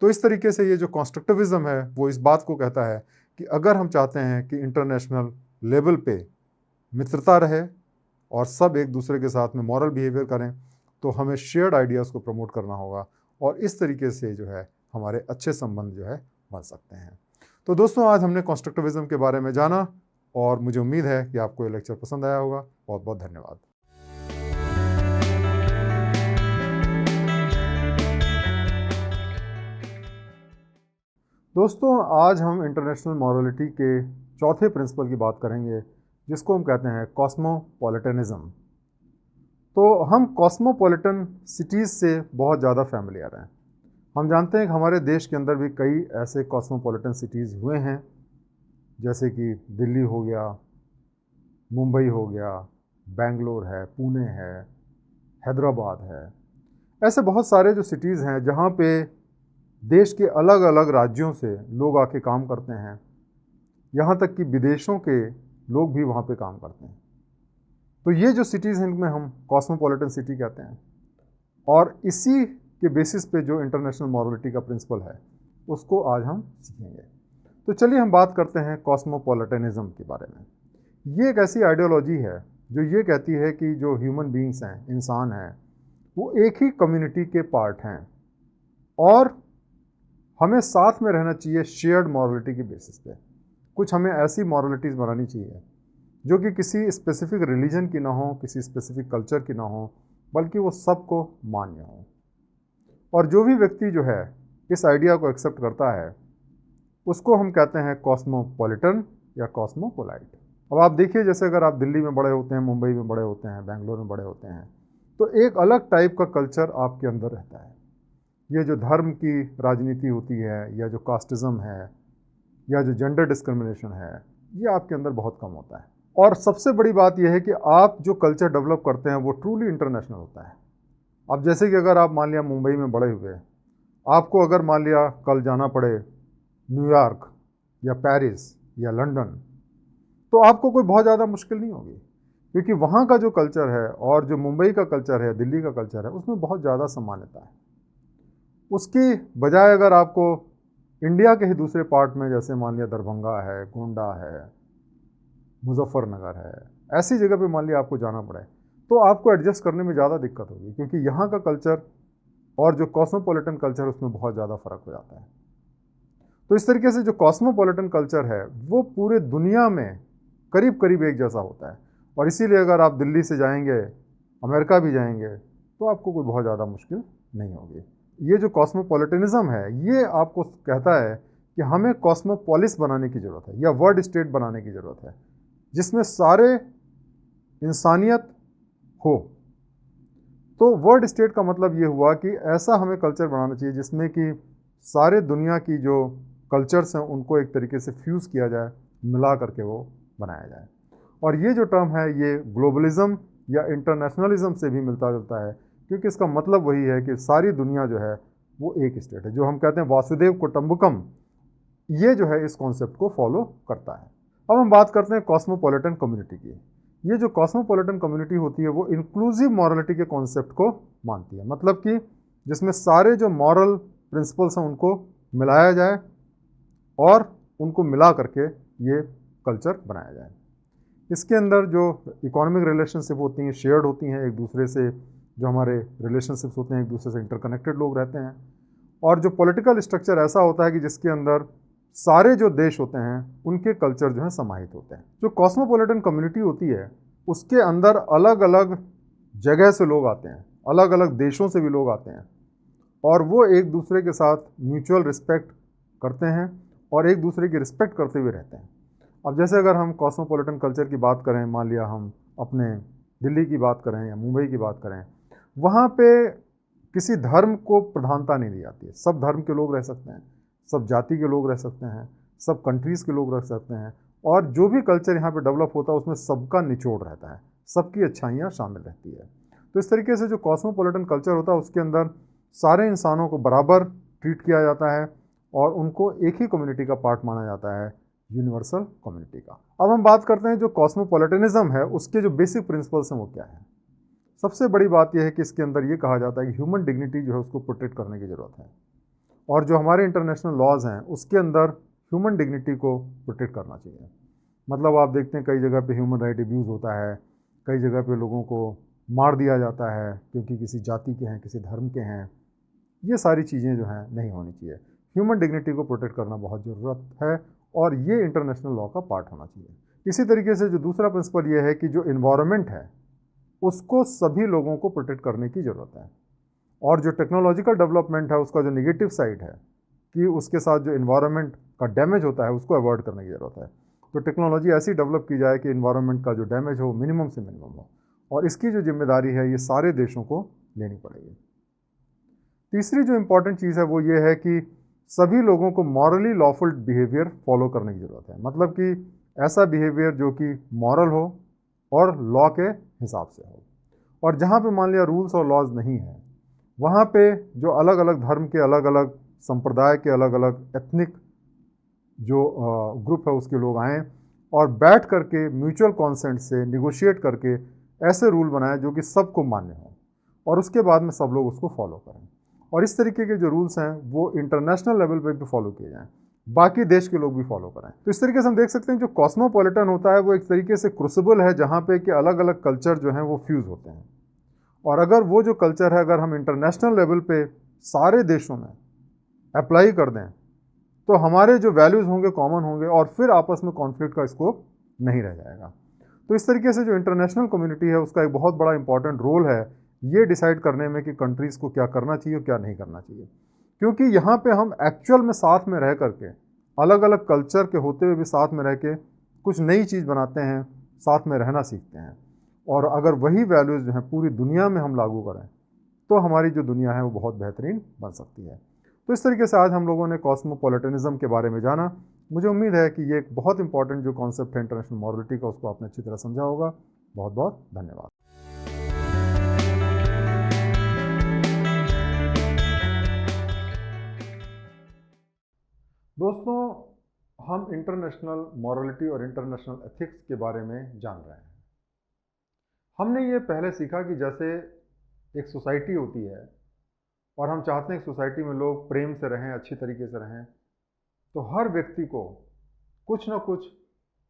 तो इस तरीके से ये जो कॉन्स्ट्रक्टिविज़म है वो इस बात को कहता है कि अगर हम चाहते हैं कि इंटरनेशनल लेवल पे मित्रता रहे और सब एक दूसरे के साथ में मॉरल बिहेवियर करें, तो हमें शेयर्ड आइडियाज़ को प्रमोट करना होगा और इस तरीके से जो है हमारे अच्छे संबंध जो है बन सकते हैं। तो दोस्तों, आज हमने कॉन्स्ट्रक्टिविज़म के बारे में जाना और मुझे उम्मीद है कि आपको ये लेक्चर पसंद आया होगा। बहुत बहुत धन्यवाद। दोस्तों, आज हम इंटरनेशनल मॉरलिटी के चौथे प्रिंसिपल की बात करेंगे जिसको हम कहते हैं कॉस्मोपॉलिटनिज़म। तो हम कॉस्मोपॉलिटन सिटीज़ से बहुत ज़्यादा फैमिलियर हैं। हम जानते हैं कि हमारे देश के अंदर भी कई ऐसे कॉस्मोपॉलिटन सिटीज़ हुए हैं, जैसे कि दिल्ली हो गया, मुंबई हो गया, बेंगलोर है, पुणे है, हैदराबाद है। ऐसे बहुत सारे जो सिटीज़ हैं जहाँ पे देश के अलग अलग राज्यों से लोग आके काम करते हैं, यहाँ तक कि विदेशों के लोग भी वहाँ पे काम करते हैं। तो ये जो सिटीज़ हैं इनमें हम कॉस्मोपॉलिटन सिटी कहते हैं और इसी के बेसिस पे जो इंटरनेशनल मॉरलिटी का प्रिंसिपल है उसको आज हम सीखेंगे। तो चलिए हम बात करते हैं कॉस्मोपॉलिटनिज़म के बारे में। ये एक ऐसी आइडियोलॉजी है जो ये कहती है कि जो ह्यूमन बीइंग्स हैं, इंसान हैं, वो एक ही कम्युनिटी के पार्ट हैं और हमें साथ में रहना चाहिए शेयर्ड मॉरलिटी के बेसिस पे। कुछ हमें ऐसी मॉरलिटीज़ बनानी चाहिए जो कि किसी स्पेसिफिक रिलीजन की ना हो, किसी स्पेसिफिक कल्चर की ना हो, बल्कि वो सबको मान्य हो। और जो भी व्यक्ति जो है इस आइडिया को एक्सेप्ट करता है उसको हम कहते हैं कॉस्मोपॉलिटन या कॉस्मोपोलाइट। अब आप देखिए, जैसे अगर आप दिल्ली में बड़े होते हैं, मुंबई में बड़े होते हैं, बेंगलोर में बड़े होते हैं, तो एक अलग टाइप का कल्चर आपके अंदर रहता है। ये जो धर्म की राजनीति होती है या जो कास्टिज़म है या जो जेंडर डिस्क्रिमिनेशन है, ये आपके अंदर बहुत कम होता है। और सबसे बड़ी बात यह है कि आप जो कल्चर डेवलप करते हैं वो ट्रूली इंटरनेशनल होता है। अब जैसे कि अगर आप मान लिया मुंबई में बड़े हुए, आपको अगर मान लिया कल जाना पड़े न्यूयॉर्क या पेरिस या लंदन, तो आपको कोई बहुत ज़्यादा मुश्किल नहीं होगी, क्योंकि वहाँ का जो कल्चर है और जो मुंबई का कल्चर है, दिल्ली का कल्चर है, उसमें बहुत ज़्यादा समानता है। उसकी बजाय अगर आपको इंडिया के ही दूसरे पार्ट में, जैसे मान लिया दरभंगा है, गोंडा है, मुजफ्फरनगर है, ऐसी जगह पे मान लिया आपको जाना पड़े, तो आपको एडजस्ट करने में ज़्यादा दिक्कत होगी, क्योंकि यहाँ का कल्चर और जो कॉस्मोपॉलिटन कल्चर उसमें बहुत ज़्यादा फ़र्क हो जाता है। तो इस तरीके से जो कॉस्मोपॉलिटन कल्चर है वो पूरे दुनिया में करीब करीब एक जैसा होता है, और इसीलिए अगर आप दिल्ली से जाएंगे, अमेरिका भी जाएंगे, तो आपको कोई बहुत ज़्यादा मुश्किल नहीं होगी। ये जो कॉस्मोपॉलिटनिज्म है ये आपको कहता है कि हमें कॉस्मोपोलिस बनाने की ज़रूरत है, या वर्ल्ड स्टेट बनाने की ज़रूरत है, जिसमें सारे इंसानियत हो। तो वर्ल्ड स्टेट का मतलब ये हुआ कि ऐसा हमें कल्चर बनाना चाहिए जिसमें कि सारे दुनिया की जो कल्चर्स हैं उनको एक तरीके से फ्यूज़ किया जाए, मिला करके वो बनाया जाए। और ये जो टर्म है ये ग्लोबलिज्म या इंटरनेशनलिज्म से भी मिलता जुलता है, क्योंकि इसका मतलब वही है कि सारी दुनिया जो है वो एक स्टेट है। जो हम कहते हैं वासुदेव कुटुंबकम, ये जो है इस कॉन्सेप्ट को फॉलो करता है। अब हम बात करते हैं कॉस्मोपॉलिटन कम्युनिटी की। ये जो कॉस्मोपॉलिटन कम्युनिटी होती है वो इंक्लूसिव मॉरलिटी के कॉन्सेप्ट को मानती है, मतलब कि जिसमें सारे जो मॉरल प्रिंसिपल्स हैं उनको मिलाया जाए और उनको मिला करके ये कल्चर बनाया जाए। इसके अंदर जो इकोनॉमिक रिलेशनशिप होती हैं शेयर्ड होती हैं एक दूसरे से, जो हमारे रिलेशनशिप्स होते हैं एक दूसरे से इंटरकनेक्टेड लोग रहते हैं, और जो पॉलिटिकल स्ट्रक्चर ऐसा होता है कि जिसके अंदर सारे जो देश होते हैं उनके कल्चर जो है समाहित होते हैं। जो कॉस्मोपॉलिटन कम्युनिटी होती है उसके अंदर अलग अलग जगह से लोग आते हैं, अलग अलग देशों से भी लोग आते हैं, और वो एक दूसरे के साथ म्यूचुअल रिस्पेक्ट करते हैं और एक दूसरे की रिस्पेक्ट करते हुए रहते हैं। अब जैसे अगर हम कॉस्मोपॉलिटन कल्चर की बात करें, मान लिया हम अपने दिल्ली की बात करें या मुंबई की बात करें, वहाँ पे किसी धर्म को प्रधानता नहीं दी जाती है। सब धर्म के लोग रह सकते हैं, सब जाति के लोग रह सकते हैं, सब कंट्रीज़ के लोग रह सकते हैं, और जो भी कल्चर यहाँ पे डेवलप होता है उसमें सबका निचोड़ रहता है, सबकी अच्छाइयाँ शामिल रहती है। तो इस तरीके से जो कॉस्मोपॉलिटन कल्चर होता है उसके अंदर सारे इंसानों को बराबर ट्रीट किया जाता है और उनको एक ही कम्युनिटी का पार्ट माना जाता है, यूनिवर्सल कम्युनिटी का। अब हम बात करते हैं जो कॉस्मोपॉलिटनिज्म है उसके जो बेसिक प्रिंसिपल्स हैं वो क्या है। सबसे बड़ी बात यह है कि इसके अंदर ये कहा जाता है कि ह्यूमन डिग्निटी जो है उसको प्रोटेक्ट करने की ज़रूरत है, और जो हमारे इंटरनेशनल लॉज हैं उसके अंदर ह्यूमन डिग्निटी को प्रोटेक्ट करना चाहिए। मतलब आप देखते हैं कई जगह पे ह्यूमन राइट अब्यूज़ होता है, कई जगह पे लोगों को मार दिया जाता है क्योंकि किसी जाति के हैं, किसी धर्म के हैं। ये सारी चीज़ें जो हैं नहीं होनी चाहिए। ह्यूमन डिग्निटी को प्रोटेक्ट करना बहुत ज़रूरत है और ये इंटरनेशनल लॉ का पार्ट होना चाहिए। इसी तरीके से जो दूसरा प्रिंसिपल ये है कि जो इन्वायरमेंट है उसको सभी लोगों को प्रोटेक्ट करने की ज़रूरत है, और जो टेक्नोलॉजिकल डेवलपमेंट है उसका जो नेगेटिव साइड है कि उसके साथ जो इन्वायरमेंट का डैमेज होता है उसको अवॉइड करने की ज़रूरत है। तो टेक्नोलॉजी ऐसी डेवलप की जाए कि इन्वायरमेंट का जो डैमेज हो मिनिमम से मिनिमम हो, और इसकी जो जिम्मेदारी है ये सारे देशों को लेनी पड़ेगी। तीसरी जो इम्पॉर्टेंट चीज़ है वो ये है कि सभी लोगों को मॉरली लॉफुल बिहेवियर फॉलो करने की ज़रूरत है, मतलब कि ऐसा बिहेवियर जो कि मॉरल हो और लॉ के हिसाब से हो। और जहाँ पे मान लिया रूल्स और लॉज नहीं है वहाँ पे जो अलग अलग धर्म के, अलग अलग संप्रदाय के, अलग अलग एथनिक जो ग्रुप है उसके लोग आएँ और बैठ करके म्यूचुअल कॉन्सेंट से निगोशिएट करके ऐसे रूल बनाएं जो कि सबको मान्य हो, और उसके बाद में सब लोग उसको फॉलो करें। और इस तरीके के जो रूल्स हैं वो इंटरनेशनल लेवल पे भी फॉलो किए जाएं, बाकी देश के लोग भी फॉलो करें। तो इस तरीके से हम देख सकते हैं जो कॉस्मोपॉलिटन होता है वो एक तरीके से क्रूसिबल है जहाँ पे कि अलग अलग कल्चर जो हैं वो फ्यूज़ होते हैं, और अगर वो जो कल्चर है अगर हम इंटरनेशनल लेवल पे सारे देशों में अप्लाई कर दें तो हमारे जो वैल्यूज़ होंगे कॉमन होंगे, और फिर आपस में कॉन्फ्लिक्ट का स्कोप नहीं रह जाएगा। तो इस तरीके से जो इंटरनेशनल कम्युनिटी है उसका एक बहुत बड़ा इंपॉर्टेंट रोल है ये डिसाइड करने में कि कंट्रीज़ को क्या करना चाहिए और क्या नहीं करना चाहिए, क्योंकि यहाँ पे हम एक्चुअल में साथ में रह करके अलग अलग कल्चर के होते हुए भी साथ में रह के कुछ नई चीज़ बनाते हैं, साथ में रहना सीखते हैं, और अगर वही वैल्यूज़ जो हैं पूरी दुनिया में हम लागू करें तो हमारी जो दुनिया है वो बहुत बेहतरीन बन सकती है। तो इस तरीके से आज हम लोगों ने कॉस्मोपॉलिटनिज्म के बारे में जाना। मुझे उम्मीद है कि ये एक बहुत इंपॉर्टेंट जो कॉन्सेप्ट है इंटरनेशनल मॉरलिटी का उसको आपने अच्छी तरह समझा होगा। बहुत बहुत धन्यवाद। दोस्तों, हम इंटरनेशनल मॉरलिटी और इंटरनेशनल एथिक्स के बारे में जान रहे हैं। हमने ये पहले सीखा कि जैसे एक सोसाइटी होती है और हम चाहते हैं कि सोसाइटी में लोग प्रेम से रहें, अच्छी तरीके से रहें, तो हर व्यक्ति को कुछ ना कुछ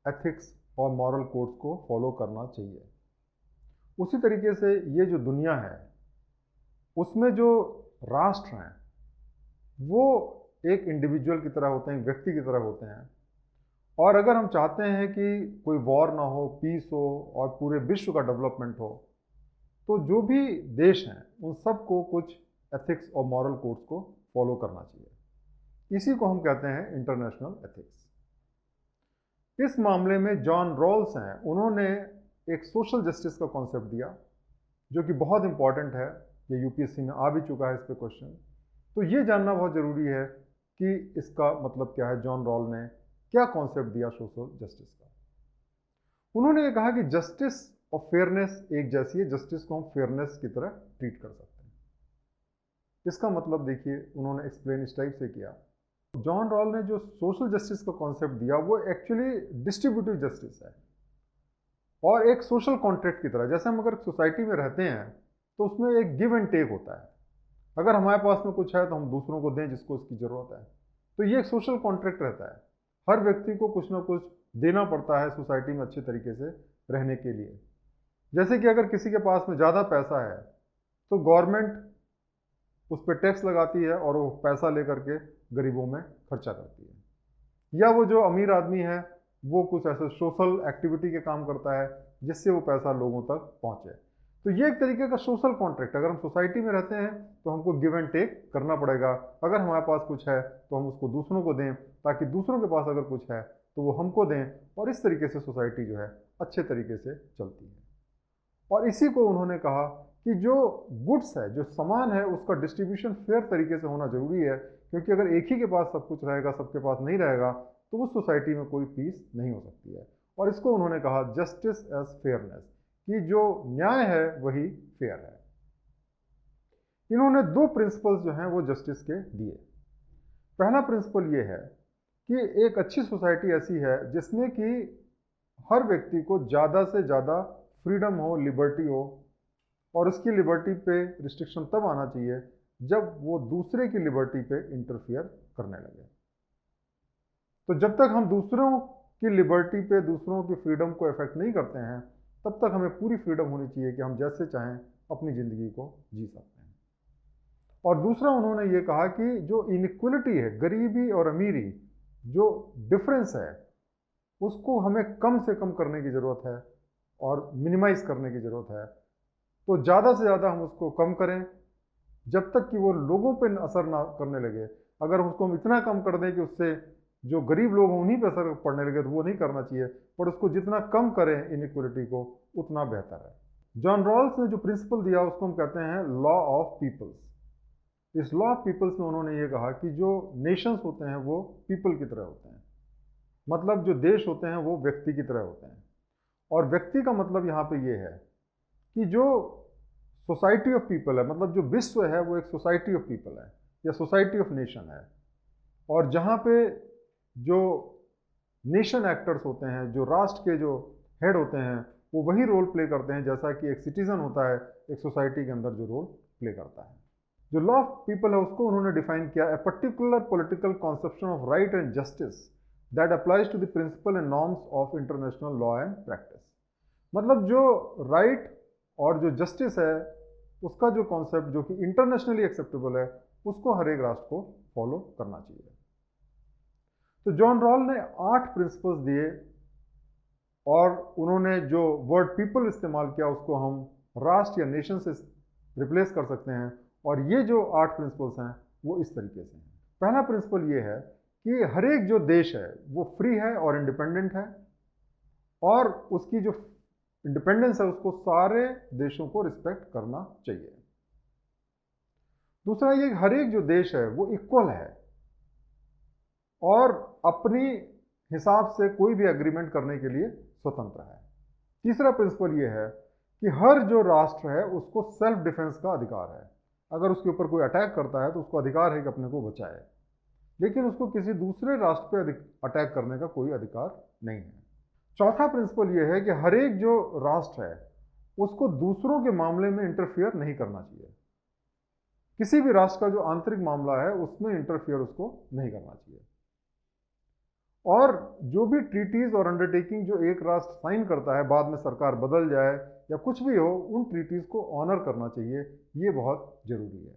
एथिक्स और मॉरल कोड्स को फॉलो करना चाहिए। उसी तरीके से ये जो दुनिया है, उसमें जो राष्ट्र हैं वो एक इंडिविजुअल की तरह होते हैं, व्यक्ति की तरह होते हैं। और अगर हम चाहते हैं कि कोई वॉर ना हो, पीस हो और पूरे विश्व का डेवलपमेंट हो, तो जो भी देश हैं उन सबको कुछ एथिक्स और मॉरल कोड्स को फॉलो करना चाहिए। इसी को हम कहते हैं इंटरनेशनल एथिक्स। इस मामले में जॉन रॉल्स हैं, उन्होंने एक सोशल जस्टिस का कॉन्सेप्ट दिया जो कि बहुत इंपॉर्टेंट है। ये यूपीएससी में आ भी चुका है इस पे क्वेश्चन। तो ये जानना बहुत ज़रूरी है कि इसका मतलब क्या है, जॉन रॉल ने क्या कॉन्सेप्ट दिया सोशल जस्टिस का। उन्होंने ये कहा कि जस्टिस और फेयरनेस एक जैसी है, जस्टिस को हम फेयरनेस की तरह ट्रीट कर सकते हैं। इसका मतलब देखिए, उन्होंने एक्सप्लेन इस टाइप से किया। जॉन रॉल ने जो सोशल जस्टिस का कॉन्सेप्ट दिया वो एक्चुअली डिस्ट्रीब्यूटिव जस्टिस है और एक सोशल कॉन्ट्रैक्ट की तरह। जैसे हम अगर सोसाइटी में रहते हैं तो उसमें एक गिव एंड टेक होता है। अगर हमारे पास में कुछ है तो हम दूसरों को दें जिसको उसकी ज़रूरत है। तो ये एक सोशल कॉन्ट्रैक्ट रहता है। हर व्यक्ति को कुछ ना कुछ देना पड़ता है सोसाइटी में अच्छे तरीके से रहने के लिए। जैसे कि अगर किसी के पास में ज़्यादा पैसा है तो गवर्नमेंट उस पर टैक्स लगाती है और वो पैसा लेकर के गरीबों में खर्चा करती है। या वो जो अमीर आदमी है वो कुछ ऐसे सोशल एक्टिविटी के काम करता है जिससे वो पैसा लोगों तक पहुंचे। तो ये एक तरीके का सोशल कॉन्ट्रैक्ट। अगर हम सोसाइटी में रहते हैं तो हमको गिव एंड टेक करना पड़ेगा। अगर हमारे पास कुछ है तो हम उसको दूसरों को दें, ताकि दूसरों के पास अगर कुछ है तो वो हमको दें, और इस तरीके से सोसाइटी जो है अच्छे तरीके से चलती है। और इसी को उन्होंने कहा कि जो गुड्स है, जो सामान है, उसका डिस्ट्रीब्यूशन फेयर तरीके से होना जरूरी है, क्योंकि अगर एक ही के पास सब कुछ रहेगा, सबके पास नहीं रहेगा, तो उस सोसाइटी में कोई पीस नहीं हो सकती है। और इसको उन्होंने कहा जस्टिस एज फेयरनेस, कि जो न्याय है वही फेयर है। इन्होंने दो प्रिंसिपल्स जो हैं वो जस्टिस के दिए। पहला प्रिंसिपल ये है कि एक अच्छी सोसाइटी ऐसी है जिसमें कि हर व्यक्ति को ज़्यादा से ज़्यादा फ्रीडम हो, लिबर्टी हो, और उसकी लिबर्टी पे रिस्ट्रिक्शन तब आना चाहिए जब वो दूसरे की लिबर्टी पे इंटरफियर करने लगे। तो जब तक हम दूसरों की लिबर्टी पे, दूसरों की फ्रीडम को इफेक्ट नहीं करते हैं, तब तक हमें पूरी फ्रीडम होनी चाहिए कि हम जैसे चाहें अपनी ज़िंदगी को जी सकते हैं। और दूसरा उन्होंने ये कहा कि जो इनइक्वलिटी है, गरीबी और अमीरी, जो डिफरेंस है, उसको हमें कम से कम करने की ज़रूरत है और मिनिमाइज करने की ज़रूरत है। तो ज़्यादा से ज़्यादा हम उसको कम करें जब तक कि वो लोगों पे असर ना करने लगे। अगर उसको हम इतना कम कर दें कि उससे जो गरीब लोग हैं उन्हीं पे असर पड़ने लगे, तो वो नहीं करना चाहिए, पर उसको जितना कम करें इनइक्वलिटी को, उतना बेहतर है। जॉन रॉल्स ने जो प्रिंसिपल दिया उसको हम कहते हैं लॉ ऑफ पीपल्स। इस लॉ ऑफ पीपल्स में उन्होंने ये कहा कि जो नेशंस होते हैं वो पीपल की तरह होते हैं। मतलब जो देश होते हैं वो व्यक्ति की तरह होते हैं। और व्यक्ति का मतलब यहाँ पे ये है कि जो सोसाइटी ऑफ पीपल है, मतलब जो विश्व है वो एक सोसाइटी ऑफ पीपल है या सोसाइटी ऑफ नेशन है। और जहाँ पे जो नेशन एक्टर्स होते हैं, जो राष्ट्र के जो हेड होते हैं, वो वही रोल प्ले करते हैं जैसा कि एक सिटीजन होता है एक सोसाइटी के अंदर जो रोल प्ले करता है। जो लॉ ऑफ पीपल है उसको उन्होंने डिफाइन किया, a particular political conception of right and justice that applies to the principle and norms of international law and practice. मतलब जो राइट और जो जस्टिस है उसका जो कॉन्सेप्ट जो कि इंटरनेशनली एक्सेप्टेबल है, उसको हर एक राष्ट्र को फॉलो करना चाहिए। तो जॉन रॉल ने 8 प्रिंसिपल्स दिए और उन्होंने जो वर्ड पीपल इस्तेमाल किया उसको हम राष्ट्र या नेशन से रिप्लेस कर सकते हैं। और ये जो 8 प्रिंसिपल्स हैं वो इस तरीके से हैं। पहला प्रिंसिपल ये है कि हर एक जो देश है वो फ्री है और इंडिपेंडेंट है, और उसकी जो इंडिपेंडेंस है उसको सारे देशों को रिस्पेक्ट करना चाहिए। दूसरा ये हर एक जो देश है वो इक्वल है और अपनी हिसाब से कोई भी एग्रीमेंट करने के लिए स्वतंत्र है। तीसरा प्रिंसिपल ये है कि हर जो राष्ट्र है उसको सेल्फ डिफेंस का अधिकार है। अगर उसके ऊपर कोई अटैक करता है तो उसको अधिकार है कि अपने को बचाए, लेकिन उसको किसी दूसरे राष्ट्र पे अटैक करने का कोई अधिकार नहीं है। चौथा प्रिंसिपल ये है कि हर एक जो राष्ट्र है उसको दूसरों के मामले में इंटरफियर नहीं करना चाहिए। किसी भी राष्ट्र का जो आंतरिक मामला है उसमें इंटरफियर उसको नहीं करना चाहिए। और जो भी ट्रीटीज और अंडरटेकिंग जो एक राष्ट्र साइन करता है, बाद में सरकार बदल जाए या कुछ भी हो, उन ट्रीटीज को ऑनर करना चाहिए, ये बहुत जरूरी है।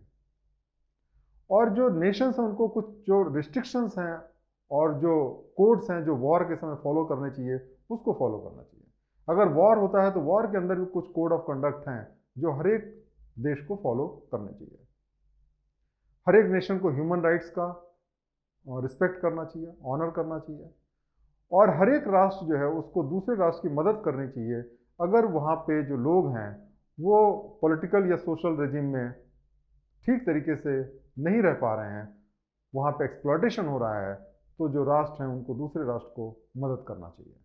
और जो नेशंस हैं उनको कुछ जो रिस्ट्रिक्शंस हैं और जो कोड्स हैं जो वॉर के समय फॉलो करने चाहिए, उसको फॉलो करना चाहिए। अगर वॉर होता है तो वॉर के अंदर भी कुछ कोड ऑफ कंडक्ट हैं जो हर एक देश को फॉलो करने चाहिए। हर एक नेशन को ह्यूमन राइट्स का रिस्पेक्ट करना चाहिए, ऑनर करना चाहिए, और हर एक राष्ट्र जो है उसको दूसरे राष्ट्र की मदद करनी चाहिए अगर वहाँ पे जो लोग हैं वो पॉलिटिकल या सोशल रेजिम में ठीक तरीके से नहीं रह पा रहे हैं, वहाँ पे एक्सप्लॉयटेशन हो रहा है, तो जो राष्ट्र हैं उनको दूसरे राष्ट्र को मदद करना चाहिए।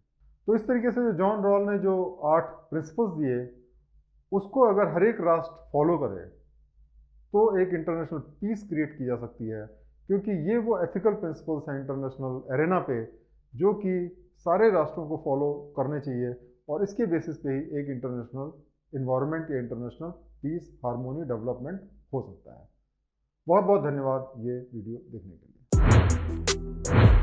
तो इस तरीके से जो जॉन रॉल ने जो 8 प्रिंसिपल्स दिए, उसको अगर हर एक राष्ट्र फॉलो करे तो एक इंटरनेशनल पीस क्रिएट की जा सकती है, क्योंकि ये वो एथिकल प्रिंसिपल्स हैं इंटरनेशनल एरेना पे जो कि सारे राष्ट्रों को फॉलो करने चाहिए, और इसके बेसिस पे ही एक इंटरनेशनल इन्वायरमेंट या इंटरनेशनल पीस, हार्मोनी, डेवलपमेंट हो सकता है। बहुत बहुत धन्यवाद ये वीडियो देखने के लिए।